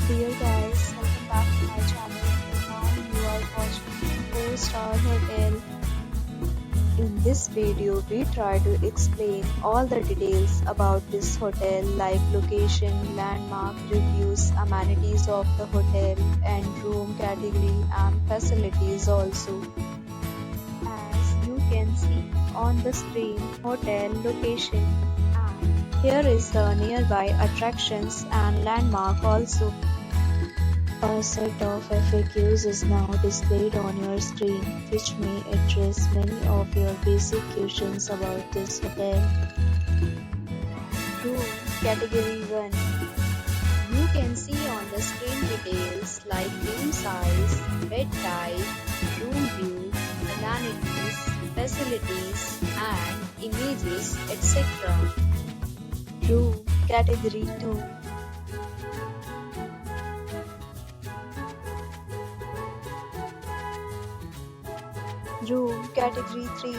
Dear guys, welcome back to my channel. And now you are watching 4-star hotel. In this video, we try to explain all the details about this hotel like location, landmark, reviews, amenities of the hotel and room category and facilities also. As you can see on the screen, hotel location and here is the nearby attractions and landmark also. A set of FAQs is now displayed on your screen, which may address many of your basic questions about this hotel. Room Category 1. You can see on the screen details like room size, bed type, room view, amenities, facilities, and images, etc. Room Category 2. Room Category 3.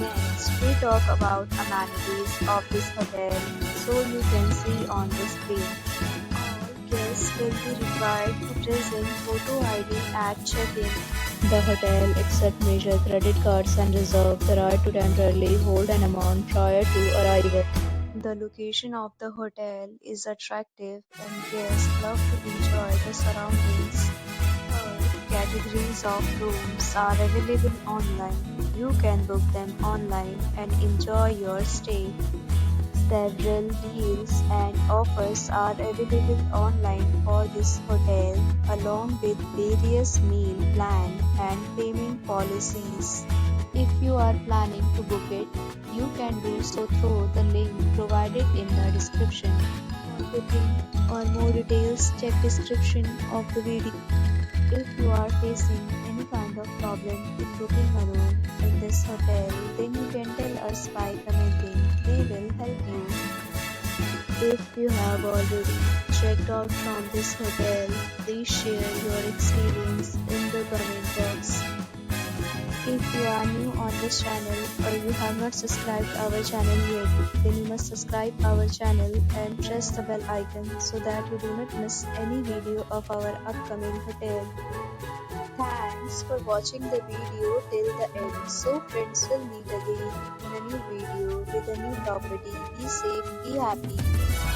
Next, we talk about amenities of this hotel, so you can see on the screen. All guests will be required to present photo ID at check-in. The hotel accepts major credit cards and reserves the right to temporarily hold an amount prior to arrival. The location of the hotel is attractive and guests love to enjoy the surroundings. Categories of rooms are available online. You can book them online and enjoy your stay. Several deals and offers are available online for this hotel, along with various meal plan and payment policies. If you are planning to book it, you can do so through the link provided in the description. For booking or more details, check description of the video. If you are facing any kind of problem in booking a room in this hotel, then you can tell us by commenting. We will help you. If you have already checked out from this hotel, please share your experience in the comment box. If you are new on this channel or you have not subscribed our channel yet, then you must subscribe our channel and press the bell icon so that you do not miss any video of our upcoming hotel. Thanks for watching the video till the end. So friends, will meet again in a new video with a new property. Be safe, be happy.